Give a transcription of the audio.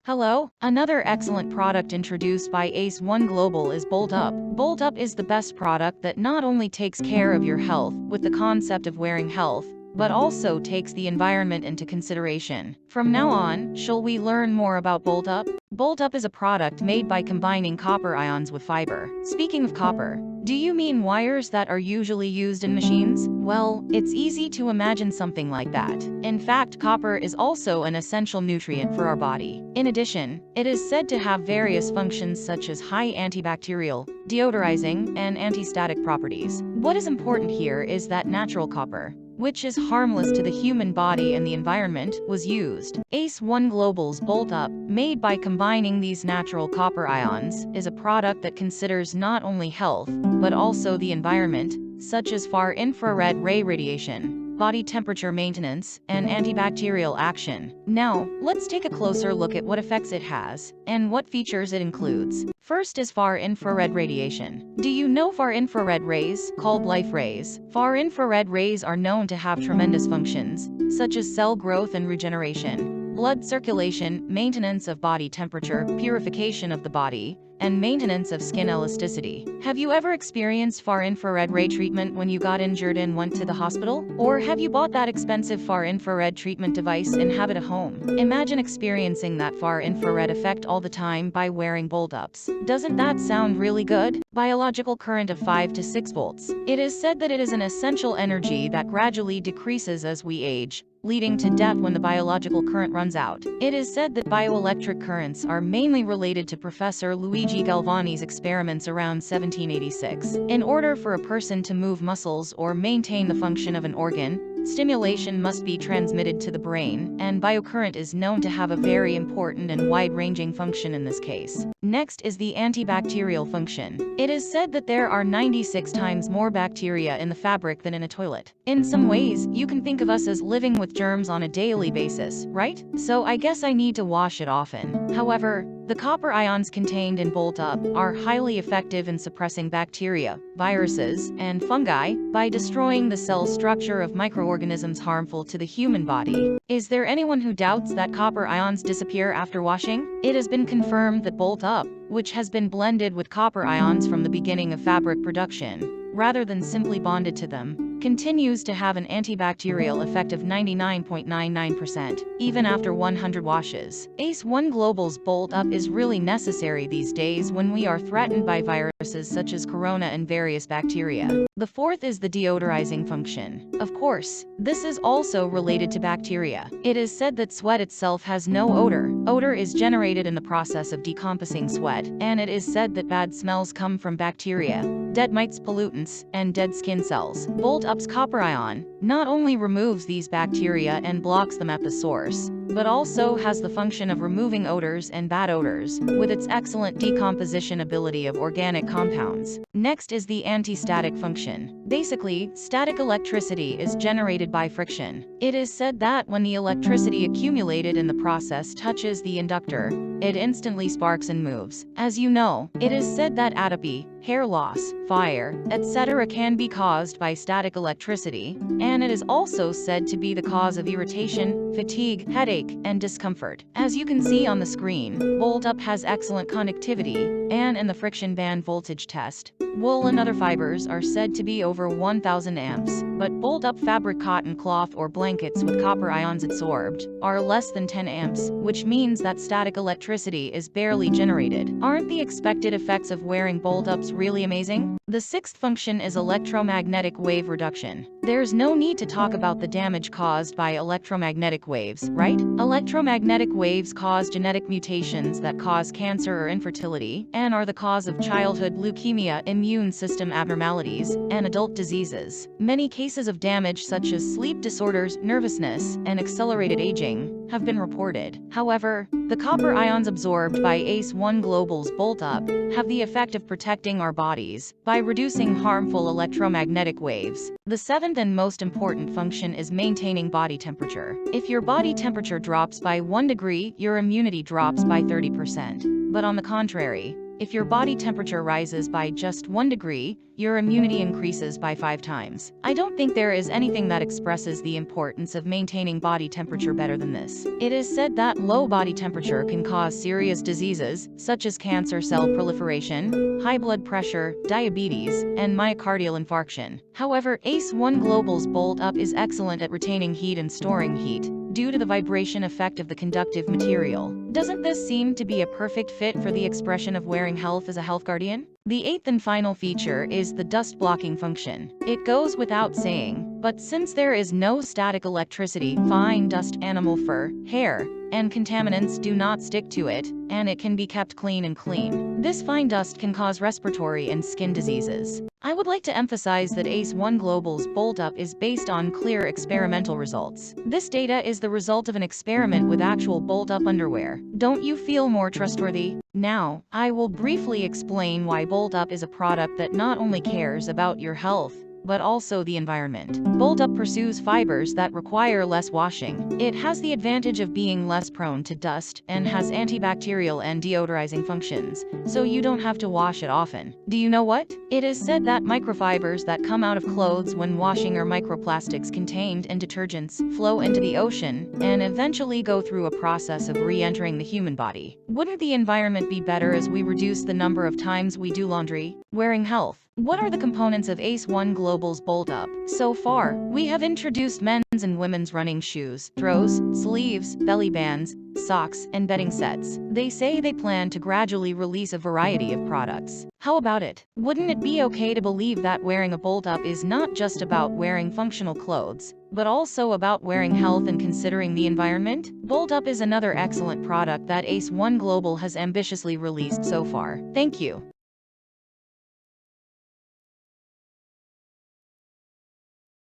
Hello, another excellent product introduced by ACEONEGlobal is Bolt Up. Bolt Up is the best product that not only takes care of your health with the concept of wearing health, but also takes the environment into consideration. From now on, shall we learn more about Bolt Up? Bolt Up is a product made by combining copper ions with fiber. Speaking of copper, do you mean wires that are usually used in machines? Well, it's easy to imagine something like that. In fact, copper is also an essential nutrient for our body. In addition, it is said to have various functions such as high antibacterial, deodorizing, and anti-static properties. What is important here is that natural copper, which is harmless to the human body and the environment, was used. ACEONEGlobal's Bolt Up, made by combining these natural copper ions, is a product that considers not only health, but also the environment, such as far-infrared ray radiation, body temperature maintenance, and antibacterial action. Now, let's take a closer look at what effects it has, and what features it includes. First is far-infrared radiation. Do you know far-infrared rays, called life rays? Far-infrared rays are known to have tremendous functions, such as cell growth and regeneration, blood circulation, maintenance of body temperature, purification of the body, and maintenance of skin elasticity. Have you ever experienced far-infrared ray treatment when you got injured and went to the hospital? Or have you bought that expensive far-infrared treatment device and have it at home? Imagine experiencing that far-infrared effect all the time by wearing Bolt Ups. Doesn't that sound really good? Biological current of 5 to 6 volts. It is said that it is an essential energy that gradually decreases as we age, leading to death when the biological current runs out. It is said that bioelectric currents are mainly related to Professor Luigi Galvani's experiments around 1786. In order for a person to move muscles or maintain the function of an organ, stimulation must be transmitted to the brain, and biocurrent is known to have a very important and wide-ranging function in this case. Next is the antibacterial function. It is said that there are 96 times more bacteria in the fabric than in a toilet. In some ways, you can think of us as living with germs on a daily basis, right? So I guess I need to wash it often. However, the copper ions contained in Bolt Up are highly effective in suppressing bacteria, viruses, and fungi by destroying the cell structure of microorganisms harmful to the human body. Is there anyone who doubts that copper ions disappear after washing? It has been confirmed that Bolt Up, which has been blended with copper ions from the beginning of fabric production, rather than simply bonded to them, continues to have an antibacterial effect of 99.99%, even after 100 washes. ACEONEGlobal's Bolt Up is really necessary these days when we are threatened by viruses such as corona and various bacteria. The fourth is the deodorizing function. Of course, this is also related to bacteria. It is said that sweat itself has no odor. Odor is generated in the process of decomposing sweat, and it is said that bad smells come from bacteria, dead mites, pollutants, and dead skin cells. Bolt Up's copper ion not only removes these bacteria and blocks them at the source, but also has the function of removing odors and bad odors, with its excellent decomposition ability of organic compounds. Next is the anti-static function. Basically, static electricity is generated by friction. It is said that when the electricity accumulated in the process touches the inductor, it instantly sparks and moves. As you know, it is said that atopy, hair loss, fire, etc. can be caused by static electricity, and it is also said to be the cause of irritation, fatigue, headache, and discomfort. As you can see on the screen, Bolt Up has excellent conductivity, and in the friction band voltage test, wool and other fibers are said to be over 1000 amps, but Bolt Up fabric, cotton, cloth, or blankets with copper ions absorbed are less than 10 amps, which means that static electricity is barely generated. Aren't the expected effects of wearing Bolt Ups really amazing? The sixth function is electromagnetic wave reduction. There's no need to talk about the damage caused by electromagnetic waves, right? Electromagnetic waves cause genetic mutations that cause cancer or infertility, and are the cause of childhood leukemia, immune system abnormalities, and adult diseases. Many cases of damage such as sleep disorders, nervousness, and accelerated aging have been reported. However, the copper ions absorbed by ACEONEGlobal's Bolt Up have the effect of protecting our bodies by reducing harmful electromagnetic waves. The seventh and most important function is maintaining body temperature. If your body temperature drops by 1 degree, your immunity drops by 30%. But on the contrary, If your body temperature rises by just 1 degree, your immunity increases by 5 times. I don't think there is anything that expresses the importance of maintaining body temperature better than this. It is said that low body temperature can cause serious diseases, such as cancer cell proliferation, high blood pressure, diabetes, and myocardial infarction. However, ACE1 Global's Bolt Up is excellent at retaining heat and storing heat, due to the vibration effect of the conductive material. Doesn't this seem to be a perfect fit for the expression of wearing health as a health guardian? The eighth and final feature is the dust blocking function. It goes without saying, but since there is no static electricity, fine dust, animal fur, hair, and contaminants do not stick to it, and it can be kept clean and clean. This fine dust can cause respiratory and skin diseases. I would like to emphasize that ACE1 Global's Bolt Up is based on clear experimental results. This data is the result of an experiment with actual Bolt Up underwear. Don't you feel more trustworthy? Now, I will briefly explain why Bolt Up is a product that not only cares about your health, but also the environment. Bolt Up pursues fibers that require less washing. It has the advantage of being less prone to dust and has antibacterial and deodorizing functions, so you don't have to wash it often. Do you know what? It is said that microfibers that come out of clothes when washing are microplastics contained in detergents, flow into the ocean, and eventually go through a process of re-entering the human body. Wouldn't the environment be better as we reduce the number of times we do laundry? Wearing health. What are the components of ACE1 Global's Bolt Up? So far, we have introduced men's and women's running shoes, throws, sleeves, belly bands, socks, and bedding sets. They say they plan to gradually release a variety of products. How about it? Wouldn't it be okay to believe that wearing a Bolt Up is not just about wearing functional clothes, but also about wearing health and considering the environment? Bolt Up is another excellent product that ACE1 Global has ambitiously released so far. Thank you.